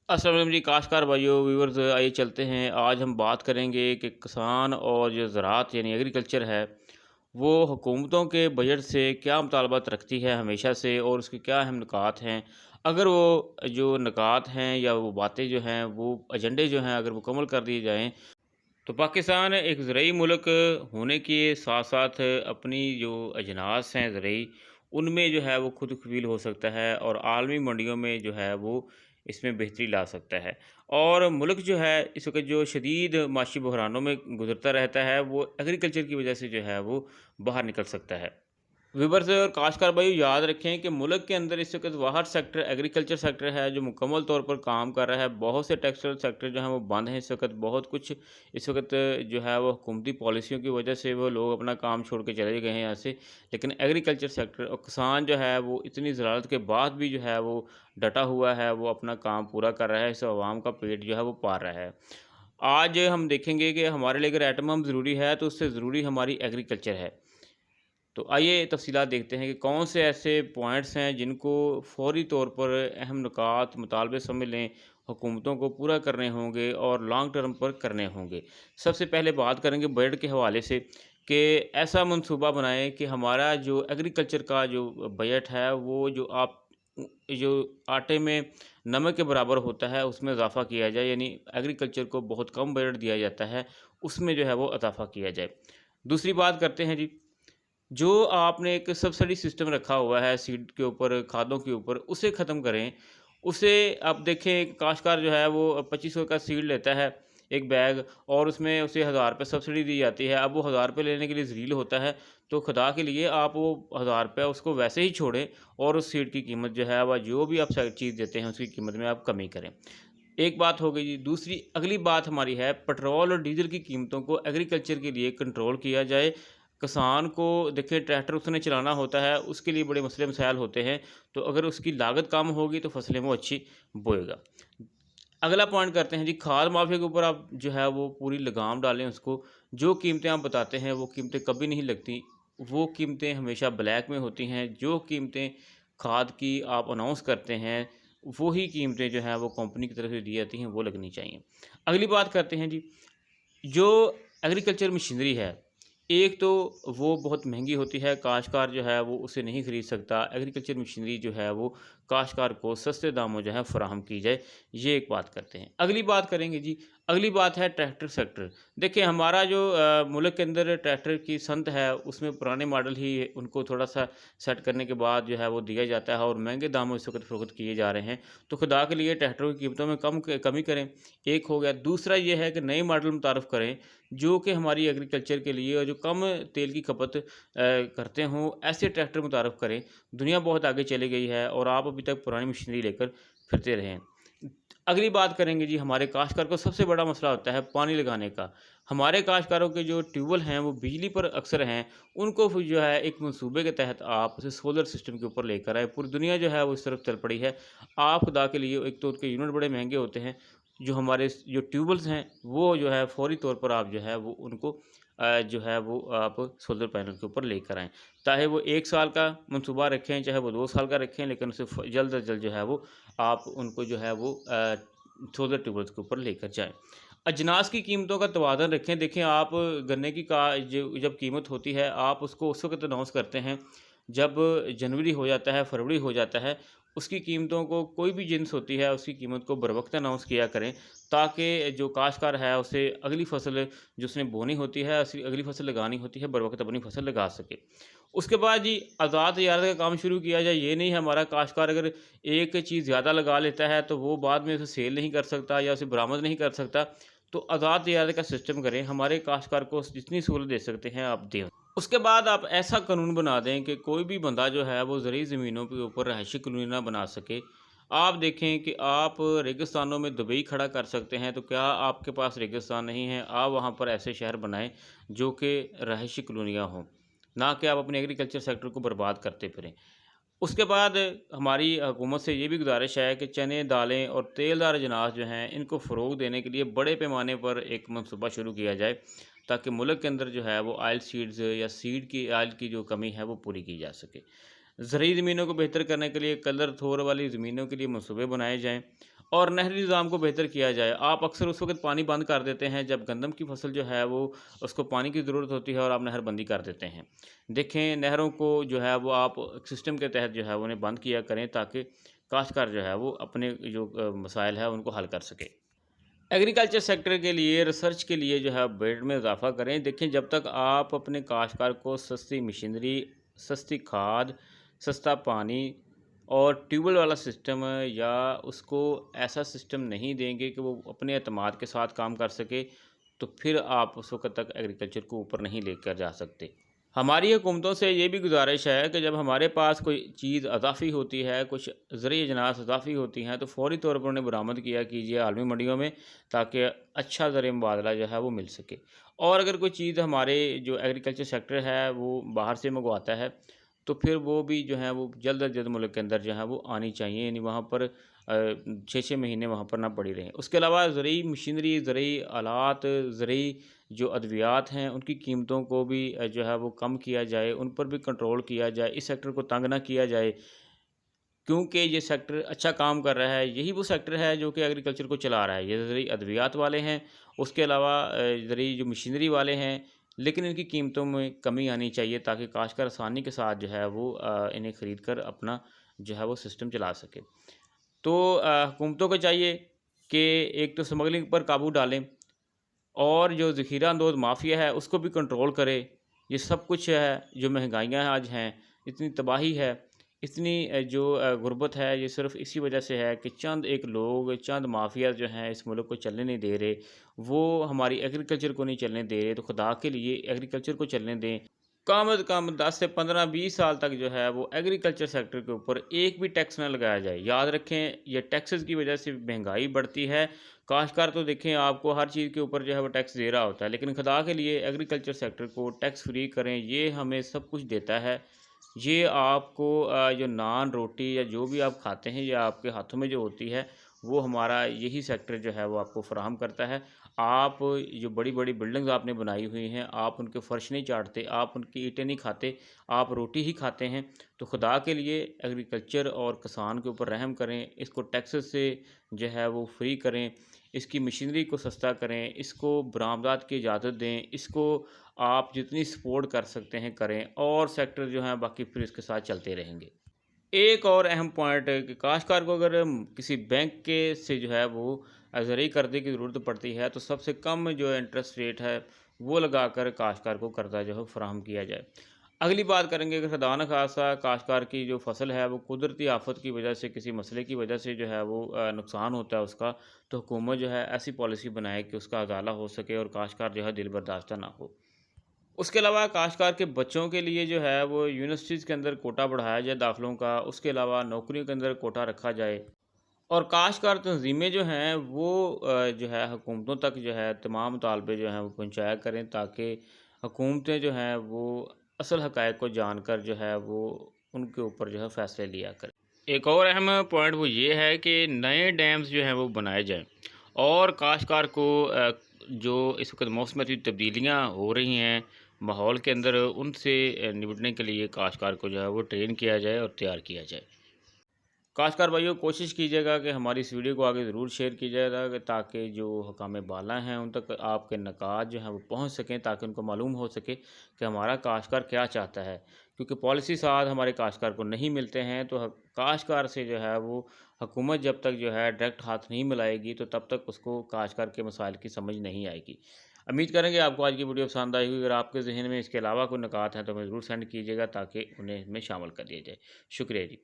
अस्सलाम वालेकुम जी, काश्तकार भाइयों, व्यूअर्स, आइए चलते हैं। आज हम बात करेंगे कि किसान और जो ज़राअत यानी एग्रीकल्चर है, वो हुकूमतों के बजट से क्या मुतालबात रखती है हमेशा से और उसके क्या अहम नुकात हैं। अगर वो जो नुकात हैं या वो बातें जो हैं, वो एजेंडे जो हैं अगर मुकम्मल कर दिए जाएँ, तो पाकिस्तान एक ज़रूरी मुल्क होने के साथ-साथ अपनी जो अजनास हैं ज़रूरी, उनमें जो है वो खुद कफ़ील हो सकता है और आलमी मंडियों में जो है वो इसमें बेहतरी ला सकता है। और मुल्क जो है इस वक़्त जो शदीद माशी बहरानों में गुज़रता रहता है, वो एग्रीकल्चर की वजह से जो है वो बाहर निकल सकता है। व्यूअर्स और काश्तकार भाई याद रखें कि मुल्क के अंदर इस वक्त वाहद सेक्टर एग्रीकल्चर सेक्टर है जो मुकम्मल तौर पर काम कर रहा है। बहुत से टेक्सटाइल सेक्टर जो हैं वो बंद हैं इस वक्त। बहुत कुछ इस वक्त जो है वो हुकूमती पॉलिसियों की वजह से वो लोग अपना काम छोड़ के चले गए हैं यहाँ से। लेकिन एग्रीकल्चर सेक्टर और किसान जो है वो इतनी ज़रारत के बाद भी जो है वो डटा हुआ है, वो अपना काम पूरा कर रहा है, इस आवाम का पेट जो है वो पार रहा है। आज हम देखेंगे कि हमारे लिए अगर एटम ज़रूरी है तो उससे ज़रूरी हमारी एग्रीकल्चर है। तो आइए तफ़सीलात देखते हैं कि कौन से ऐसे पॉइंट्स हैं जिनको फ़ौरी तौर पर अहम नुकात मुतालबे समझ लें, हुकूमतों को पूरा करने होंगे और लॉन्ग टर्म पर करने होंगे। सबसे पहले बात करेंगे बजट के हवाले से कि ऐसा मनसूबा बनाएँ कि हमारा जो एग्रीकल्चर का जो बजट है वो जो आटे में नमक के बराबर होता है उसमें इज़ाफ़ा किया जाए, यानी एग्रीकल्चर को बहुत कम बजट दिया जाता है, उसमें जो है वो इज़ाफ़ा किया जाए। दूसरी बात करते हैं जी, जो आपने एक सब्सिडी सिस्टम रखा हुआ है सीड के ऊपर, खादों के ऊपर, उसे ख़त्म करें। उसे आप देखें, एक काश्तकार जो है वो 2500 का सीड लेता है, 1 बैग, और उसमें उसे ₹1000 सब्सिडी दी जाती है। अब वो ₹1000 लेने के लिए ज़लील होता है, तो खुदा के लिए आप वो ₹1000 उसको वैसे ही छोड़ें और उस सीड की कीमत जो है व जो भी आप स चीज़ देते हैं उसकी कीमत में आप कमी करें। एक बात हो गई जी। दूसरी अगली बात हमारी है, पेट्रोल और डीज़ल की कीमतों को एग्रीकल्चर के लिए कंट्रोल किया जाए। किसान को देखिए ट्रैक्टर उसने चलाना होता है, उसके लिए बड़े मसले मसाइल होते हैं, तो अगर उसकी लागत कम होगी तो फसलें वो अच्छी बोएगा। अगला पॉइंट करते हैं जी, खाद माफ़िया के ऊपर आप जो है वो पूरी लगाम डालें उसको। जो कीमतें आप बताते हैं वो कीमतें कभी नहीं लगती, वो कीमतें हमेशा ब्लैक में होती हैं। जो कीमतें खाद की आप अनाउंस करते हैं, वही कीमतें जो हैं वो कंपनी की तरफ से दी जाती हैं, वो लगनी चाहिए। अगली बात करते हैं जी, जो एग्रीकल्चर मशीनरी है, एक तो वो बहुत महँगी होती है, काश्तकार जो है वो उसे नहीं खरीद सकता। एग्रीकल्चर मशीनरी जो है वो काश्तकार को सस्ते दामों जो है फ़राहम की जाए, ये एक बात करते हैं। अगली बात करेंगे जी, अगली बात है ट्रैक्टर सेक्टर। देखिए हमारा जो मुल्क के अंदर ट्रैक्टर की संत है, उसमें पुराने मॉडल ही उनको थोड़ा-सा सेट करने के बाद जो है वो दिया जाता है और महँगे दामों इस वक़्त फ़रोख्त किए जा रहे हैं। तो खुदा के लिए ट्रैक्टरों की कीमतों में कमी करें, एक हो गया। दूसरा ये है कि नए मॉडल मुतारिफ़ करें, जो कि हमारी एग्रीकल्चर के लिए और जो कम तेल की खपत करते हों, ऐसे ट्रैक्टर मुतारिफ़ करें। दुनिया बहुत आगे चली गई है और आप अभी तक पुरानी मशीनरी लेकर फिरते रहें। अगली बात करेंगे जी, हमारे काश्तकार को सबसे बड़ा मसला होता है पानी लगाने का। हमारे काश्तकारों के जो ट्यूबवेल हैं वो बिजली पर अक्सर हैं, उनको फिर जो है एक मंसूबे के तहत आप उसे सोलर सिस्टम के ऊपर लेकर आएँ। पूरी दुनिया जो है वो इस तरफ चल पड़ी है। आप खुदा के लिए, एक तो उनके यूनिट बड़े महँगे होते हैं, जो हमारे जो ट्यूबवेल्स हैं वो जो है फ़ौरी तौर पर आप जो है वो उनको जो है वो आप सोलर पैनल के ऊपर लेकर आएँ। चाहे वो 1 साल का मंसूबा रखें, चाहे वो 2 साल का रखें, लेकिन उसे जल्द अज़ जल्द जो है वो आप उनको जो है वो सोलर ट्यूबवेल्स के ऊपर लेकर जाएँ। अजनास की कीमतों का तवाज़ुन रखें। देखें आप, गन्ने की का जो जब कीमत होती है, आप उसको उस वक़्त अनाउंस करते हैं जब जनवरी हो जाता है, फरवरी हो जाता है। उसकी कीमतों को, कोई भी जिन्स होती है उसकी कीमत को बरवक़्त अनाउंस किया करें, ताकि जो काश्तकार है उसे अगली फ़सल जो उसने बोनी होती है, अगली फ़सल लगानी होती है, बरवक़्त अपनी फ़सल लगा सके। उसके बाद जी, आज़ाद तजारत का काम शुरू किया जाए। ये नहीं है हमारा काश्तकार अगर एक चीज़ ज़्यादा लगा लेता है तो वो बाद में उसे सेल नहीं कर सकता या उसे बरामद नहीं कर सकता। तो आज़ाद तजारत का सिस्टम करें, हमारे काश्तकार को जितनी सहूलत दे सकते हैं आप दें। उसके बाद आप ऐसा कानून बना दें कि कोई भी बंदा जो है वो ज़रूरी ज़मीनों के ऊपर रहायशी कॉलोनी ना बना सके। आप देखें कि आप रेगिस्तानों में दुबई खड़ा कर सकते हैं, तो क्या आपके पास रेगिस्तान नहीं है? आप वहाँ पर ऐसे शहर बनाएँ जो कि रहायशी कॉलोनियाँ हों, ना कि आप अपने एग्रीकल्चर सेक्टर को बर्बाद करते फिरें। उसके बाद हमारी हुकूमत से ये भी गुज़ारिश है कि चने, दालें और तेलदार अजनास जो हैं, इनको फ़रोग़ देने के लिए बड़े पैमाने पर एक मनसूबा शुरू किया जाए, ताकि मुल्क के अंदर जो है वो ऑयल सीड्स या सीड की ऑयल की जो कमी है वो पूरी की जा सके। ज़रूरी ज़मीनों को बेहतर करने के लिए कलर थोर वाली ज़मीनों के लिए मनसूबे बनाए जाएँ और नहरी निज़ाम को बेहतर किया जाए। आप अक्सर उस वक़्त पानी बंद कर देते हैं जब गंदम की फसल जो है वो उसको पानी की ज़रूरत होती है और आप नहरबंदी कर देते हैं। देखें नहरों को जो है वो आप एक सिस्टम के तहत जो है उन्हें बंद किया करें ताकि काश्तकार जो है वो अपने जो मसाइल है उनको हल कर सके। एग्रीकल्चर सेक्टर के लिए रिसर्च के लिए जो है बजट में इजाफ़ा करें। देखें जब तक आप अपने काश्तकार को सस्ती मशीनरी, सस्ती खाद, सस्ता पानी और ट्यूबवेल वाला सिस्टम या उसको ऐसा सिस्टम नहीं देंगे कि वो अपने एतमाद के साथ काम कर सके, तो फिर आप उस वक़्त तक एग्रीकल्चर को ऊपर नहीं लेकर जा सकते। हमारी हुकूमतों से ये भी गुजारिश है कि जब हमारे पास कोई चीज़ अज़ाफ़ी होती है, कुछ ज़रूरी अजनास अज़ाफ़ी होती हैं, तो फ़ौरी तौर पर उन्हें बरामद किया कीजिए आलमी मंडियों में, ताकि अच्छा ज़र मुबादला जो है वो मिल सके। और अगर कोई चीज़ हमारे जो एग्रीकल्चर सेक्टर है वो बाहर से मंगवाता है, तो फिर वो भी जो है वो जल्द अज़ जल्द मुल्क के अंदर जो है वो आनी चाहिए, यानी वहाँ पर 6-6 महीने वहाँ पर ना पड़ी रहें। उसके अलावा ज़रूरी मशीनरी, ज़रूरी आलात, ज़रूरी जो अद्वियात हैं उनकी कीमतों को भी जो है वो कम किया जाए, उन पर भी कंट्रोल किया जाए, इस सेक्टर को तंग ना किया जाए। क्योंकि ये सेक्टर अच्छा काम कर रहा है, यही वो सेक्टर है जो कि एग्रीकल्चर को चला रहा है। ये ज़रूरी अद्वियात वाले हैं, उसके अलावा ज़रूरी जो मशीनरी वाले हैं, लेकिन इनकी कीमतों में कमी आनी चाहिए ताकि काश्तकार आसानी के साथ जो है वो इन्हें ख़रीद कर अपना जो है वो सिस्टम चला सके। तो हुकूमतों को चाहिए कि एक तो स्मगलिंग पर काबू डालें और जो ज़ख़ीरा अंदोज़ माफ़िया है उसको भी कंट्रोल करे। ये सब कुछ है, जो महँगाइयाँ आज हैं, इतनी तबाही है, इतनी जो गुर्बत है, ये सिर्फ़ इसी वजह से है कि चंद एक लोग, चंद माफ़िया जो हैं इस मुल्क को चलने नहीं दे रहे। वो हमारी एग्रीकल्चर को नहीं चलने दे रहे, तो खुदा के लिए एग्रीकल्चर को चलने दें। कम अज़ कम 10 से 15-20 साल तक जो है वो एग्रीकल्चर सेक्टर के ऊपर एक भी टैक्स ना लगाया जाए। याद रखें ये टैक्सेस की वजह से महँगाई बढ़ती है। काश्तकार तो देखें आपको हर चीज़ के ऊपर जो है वो टैक्स दे रहा होता है, लेकिन खुदा के लिए एग्रीकल्चर सेक्टर को टैक्स फ्री करें, ये हमें सब कुछ देता है। ये आपको जो नान, रोटी या जो भी आप खाते हैं, ये आपके हाथों में जो होती है, वो हमारा यही सेक्टर जो है वो आपको फ़राहम करता है। आप जो बड़ी-बड़ी बिल्डिंग्स आपने बनाई हुई हैं, आप उनके फ़र्श नहीं चाटते, आप उनकी ईंटें नहीं खाते, आप रोटी ही खाते हैं। तो खुदा के लिए एग्रीकल्चर और किसान के ऊपर रहम करें, इसको टैक्सेस से जो है वो फ्री करें, इसकी मशीनरी को सस्ता करें, इसको बरामदात की इजाज़त दें, इसको आप जितनी सपोर्ट कर सकते हैं करें और सेक्टर जो हैं बाकी फिर इसके साथ चलते रहेंगे। एक और अहम पॉइंट है कि काश्तकार को अगर किसी बैंक के से जो है वो ज़रूरी कर्ज़े की ज़रूरत पड़ती है, तो सबसे कम जो इंटरेस्ट रेट है, वो लगाकर काश्तकार को कर्ज़ा जो है फ़राहम किया जाए। अगली बात करेंगे कि खुदा न ख़ास्ता काश्तकार की जो फ़सल है, वो कुदरती आफ़त की वजह से, किसी मसले की वजह से जो है वो नुकसान होता है उसका, तो हुकूमत जो है ऐसी पॉलिसी बनाए कि उसका उज़ाला हो सके और काश्तकार जो है दिलबर्दाश्ता ना हो। उसके अलावा काश्तकार के बच्चों के लिए जो है वो यूनिवर्सिटीज़ के अंदर कोटा बढ़ाया जाए दाखिलों का, उसके अलावा नौकरियों के अंदर कोटा रखा जाए और काश्तकार तंज़ीमें जो हैं वो जो है हुकूमतों तक जो है तमाम मुतालबे जो हैं वो पहुँचाया करें ताकि हुकूमतें जो हैं वो असल हक़ाइक़ को जानकर जो है वो उनके ऊपर जो है फ़ैसले लिया करें। एक और अहम पॉइंट वो ये है कि नए डैम्स जो हैं वो बनाए जाएँ और काश्तकार को जो इस वक़्त मौसमाती तब्दीलियाँ हो रही हैं माहौल के अंदर, उनसे निपटने के लिए काश्तकार को जो है वो ट्रेन किया जाए और तैयार किया जाए। काश्तकार भाइयों कोशिश कीजिएगा कि हमारी इस वीडियो को आगे ज़रूर शेयर कीजिएगा ताकि जो हकाम बाला हैं उन तक आपके नकात जो हैं वो पहुंच सकें, ताकि उनको मालूम हो सके कि हमारा काश्तकार क्या चाहता है। क्योंकि पॉलिसी साथ हमारे काश्तकार को नहीं मिलते हैं, तो काश्तकार से जो है वो हुकूमत जब तक जो है डायरेक्ट हाथ नहीं मिलाएगी, तो तब तक उसको काश्तकार के मसाइल की समझ नहीं आएगी। उम्मीद करेंगे आपको आज की वीडियो पसंद आई होगी। अगर आपके ज़हन में इसके अलावा कोई नकात हैं तो हमें ज़रूर सेंड कीजिएगा ताकि उन्हें इसमें शामिल कर दिया जाए। शुक्रिया जी।